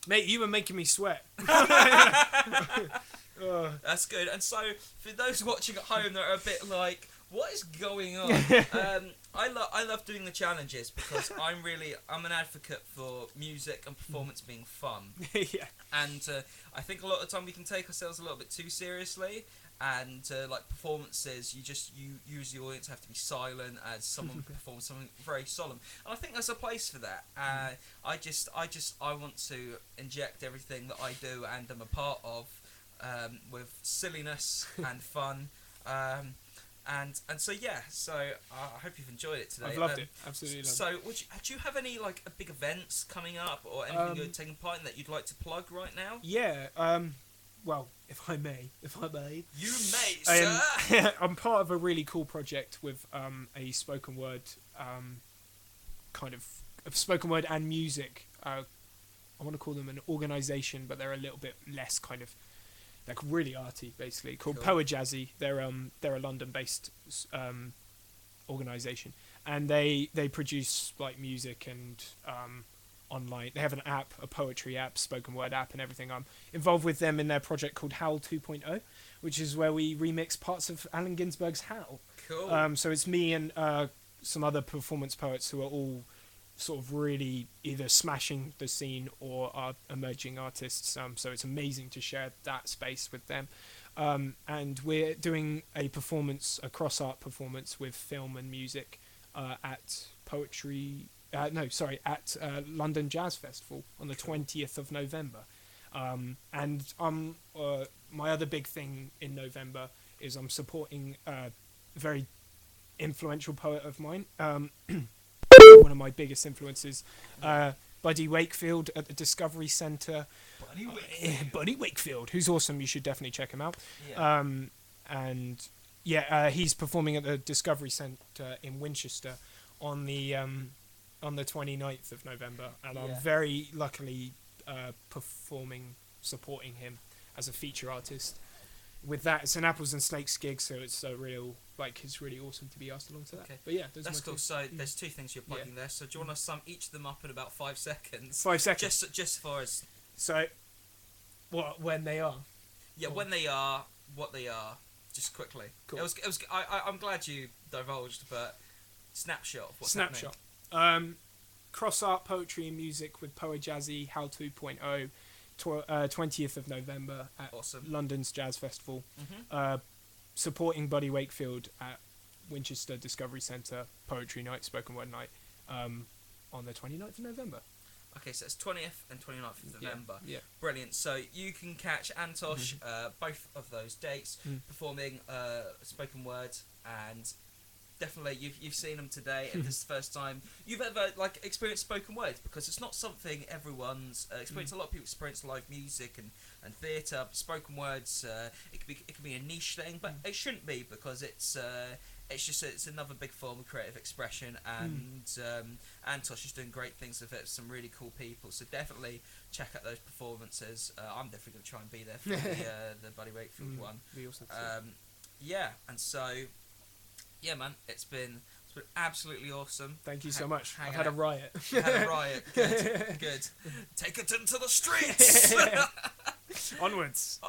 mate, you were making me sweat. That's good. And so for those watching at home that are a bit like, what is going on? I love doing the challenges because I'm an advocate for music and performance being fun. Yeah. And I think a lot of the time we can take ourselves a little bit too seriously, and like performances, you use the audience have to be silent as someone performs something very solemn. And I think there's a place for that. I want to inject everything that I do and am a part of with silliness and fun. And so I hope you've enjoyed it today. I've loved it. Absolutely loved it. So, do you have any like big events coming up or anything you're taking part in that you'd like to plug right now? Yeah. Well, if I may. You may, sir. I'm part of a really cool project with a spoken word, kind of spoken word and music. I want to call them an organisation, but they're a little bit less kind of. They're really arty, basically, called Power Jazzy. They're a London-based organisation, and they produce like music and online. They have an app, a poetry app, spoken word app, and everything. I'm involved with them in their project called Howl 2.0, which is where we remix parts of Allen Ginsberg's Howl. Cool. So it's me and some other performance poets who are all sort of really either smashing the scene or are emerging artists, so it's amazing to share that space with them, and we're doing a cross-art performance with film and music at London Jazz Festival on the 20th of November, and my other big thing in November is I'm supporting a very influential poet of mine, one of my biggest influences, Buddy Wakefield at the Discovery Centre. Buddy Wakefield, who's awesome. You should definitely check him out. Yeah. He's performing at the Discovery Centre in Winchester on the 29th of November, and I'm very luckily supporting him as a feature artist. With that, it's an Apples and Snakes gig, so it's it's really awesome to be asked along to that. Okay. But yeah, that's cool. So there's two things you're plugging there. So do you want to sum each of them up in about 5 seconds? 5 seconds. Just for us. So, when they are? Yeah, when they are, what they are. Just quickly. Cool. It was. I'm glad you divulged, but snapshot of what's happening. Cross art, poetry and music with Poe Jazzy How 2.0. 20th of November at London's Jazz Festival. Supporting Buddy Wakefield at Winchester Discovery Centre Poetry Night, Spoken Word Night, on the 29th of November. Okay, so it's 20th and 29th of November. Yeah. Brilliant. So you can catch Antosh both of those dates performing spoken word, and definitely you've seen him today, and this is the first time you've ever experienced spoken word, because it's not something everyone's experienced. A lot of people experience live music and theatre. Spoken words, it can be a niche thing, but it shouldn't be, because it's another big form of creative expression, and Antosh is doing great things with it. Some really cool people, so definitely check out those performances. I'm definitely going to try and be there for the Buddy Wakefield one. Be awesome. And so. Yeah, man, it's been absolutely awesome. Thank you so much. I've had a riot. You had a riot. Good. Take it into the streets. Onwards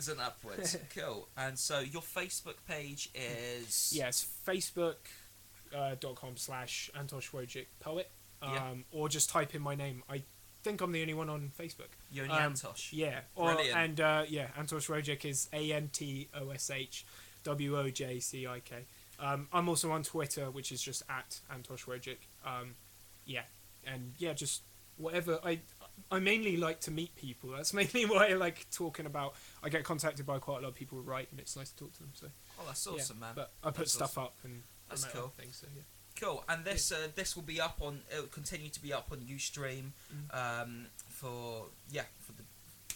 and upwards. Cool. And so your Facebook page is... Yes, facebook.com/Antosh Wojcik Poet. Or just type in my name. I think I'm the only one on Facebook. You're only Antosh. Yeah. Brilliant. Antosh Wojcik is ANTOSH WOJCIK. I'm also on Twitter, which is just at Antosh Wojcik. Just whatever. I mainly like to meet people. That's mainly what I like talking about. I get contacted by quite a lot of people who write, and it's nice to talk to them. So. Oh, that's awesome, man. But I put stuff up, and that's cool. Things, so yeah. Cool. And this will be up on. It will continue to be up on Ustream, for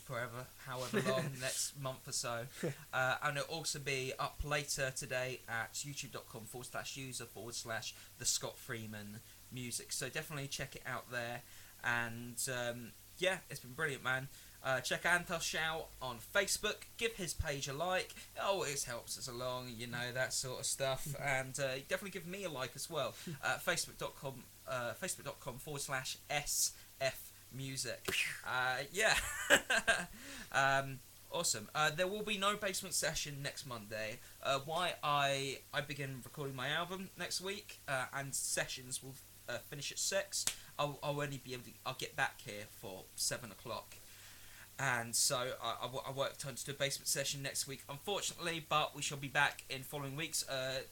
forever, however long, next month or so. And it'll also be up later today at youtube.com/user/the Scott Freeman music. So definitely check it out there. And it's been brilliant, man. Check Antosh out on Facebook. Give his page a like. It always helps us along, that sort of stuff. And definitely give me a like as well. Facebook.com/SF music. Awesome. There will be no basement session next Monday. I begin recording my album next week, and sessions will finish at 6. I'll only be able to. I'll get back here for 7 o'clock, and so I worked on to do a basement session next week, unfortunately, but we shall be back in following weeks.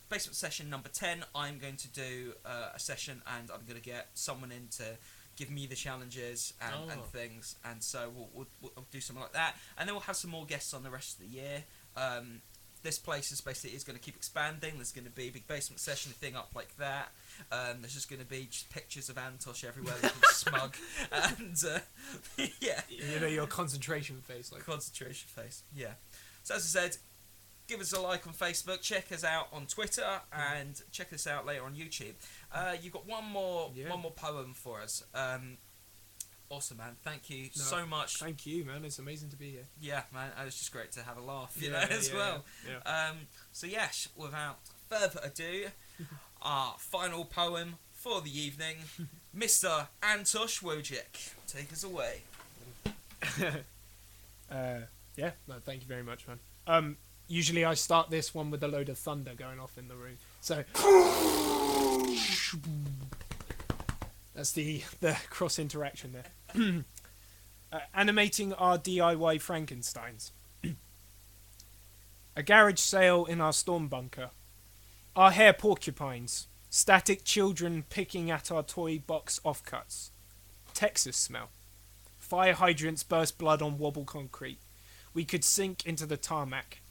Basement session number 10. I'm going to do a session, and I'm going to get someone in to give me the challenges and things, and so we'll do something like that, and then we'll have some more guests on the rest of the year. This place is going to keep expanding. There's going to be a big basement session thing up like that. There's just going to be just pictures of Antosh everywhere, looking smug, and your concentration face, concentration face. Yeah. So as I said, give us a like on Facebook, check us out on Twitter, and check us out later on YouTube. You've got one more poem for us. Awesome, man. Thank you so much. Thank you, man. It's amazing to be here. Yeah, man. It's just great to have a laugh, as well. Yeah. So yes, without further ado, our final poem for the evening, Mr. Antosh Wojcik. Take us away. Thank you very much, man. Usually I start this one with a load of thunder going off in the room. So that's the cross interaction there. Animating our DIY Frankensteins. A garage sale in our storm bunker. Our hair porcupines. Static children picking at our toy box offcuts. Texas smell. Fire hydrants burst blood on wobble concrete. We could sink into the tarmac.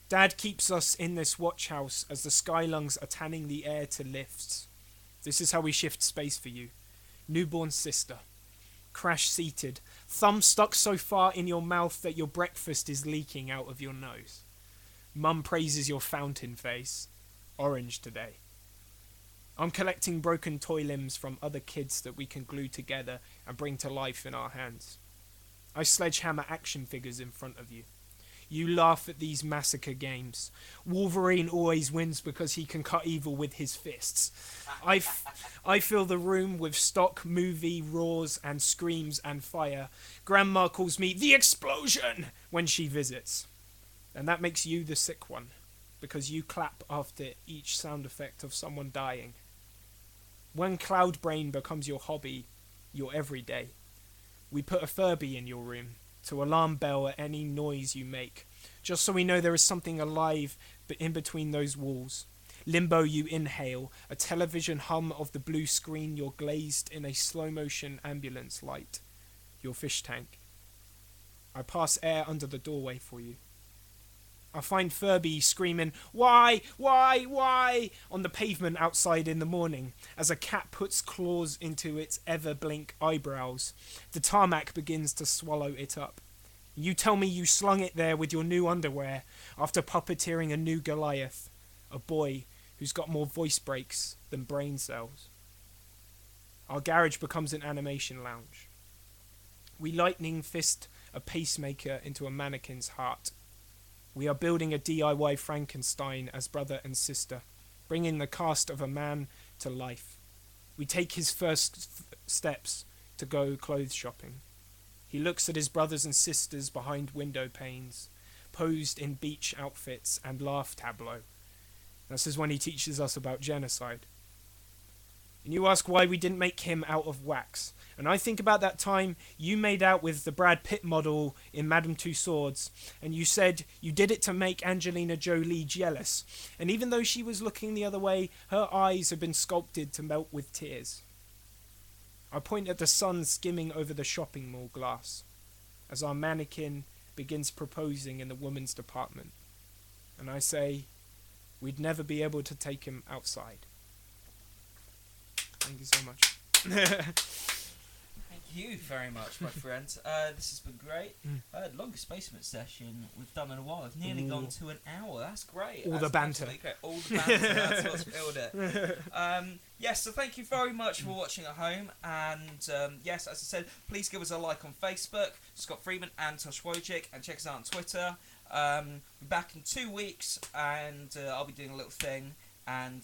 Dad keeps us in this watch house as the sky lungs are tanning the air to lifts. This is how we shift space for you. Newborn sister. Crash-seated. Thumb stuck so far in your mouth that your breakfast is leaking out of your nose. Mum praises your fountain face. Orange today. I'm collecting broken toy limbs from other kids that we can glue together and bring to life in our hands. I sledgehammer action figures in front of you. You laugh at these massacre games. Wolverine always wins because he can cut evil with his fists. I fill the room with stock movie roars and screams and fire. Grandma calls me the explosion when she visits. And that makes you the sick one, because you clap after each sound effect of someone dying. When cloud brain becomes your hobby, your everyday, we put a Furby in your room to alarm bell at any noise you make, just so we know there is something alive in between those walls. Limbo you inhale, a television hum of the blue screen you're glazed in a slow-motion ambulance light. Your fish tank. I pass air under the doorway for you. I find Furby screaming, "Why? Why? Why?" on the pavement outside in the morning, as a cat puts claws into its ever-blink eyebrows. The tarmac begins to swallow it up. You tell me you slung it there with your new underwear after puppeteering a new Goliath, a boy who's got more voice breaks than brain cells. Our garage becomes an animation lounge. We lightning fist a pacemaker into a mannequin's heart. We are building a DIY Frankenstein as brother and sister, bringing the cast of a man to life. We take his first steps to go clothes shopping. He looks at his brothers and sisters behind window panes, posed in beach outfits and laugh tableau. This is when he teaches us about genocide. And you ask why we didn't make him out of wax. And I think about that time you made out with the Brad Pitt model in Madame Tussauds, and you said you did it to make Angelina Jolie jealous. And even though she was looking the other way, her eyes have been sculpted to melt with tears. I point at the sun skimming over the shopping mall glass, as our mannequin begins proposing in the women's department. And I say, we'd never be able to take him outside. Thank you so much. Thank you very much, my friend. This has been great. Longest basement session we've done in a while. I've nearly gone to an hour. That's great. All the banter. All the banter. That's what's filled it. Yes, so thank you very much for watching at home. And yes, as I said, please give us a like on Facebook. Scott Freeman, Antosh Wojcik, and check us out on Twitter. We're back in 2 weeks, and I'll be doing a little thing. And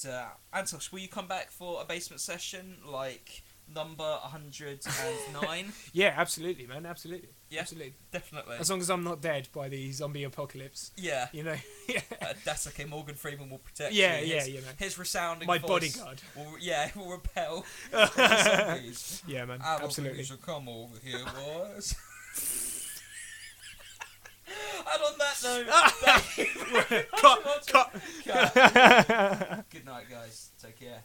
Antosh, will you come back for a basement session like number 109? Yeah, absolutely, man. Absolutely. Yeah, absolutely. Definitely. As long as I'm not dead by the zombie apocalypse. Yeah. You know? Yeah. That's okay. Morgan Freeman will protect you. Yeah, you know. His resounding My voice bodyguard. Will repel the zombies. Yeah, man. I don't absolutely. think you should come over here, boys. And on that note, thank you very much. Cut. Good night, guys. Take care.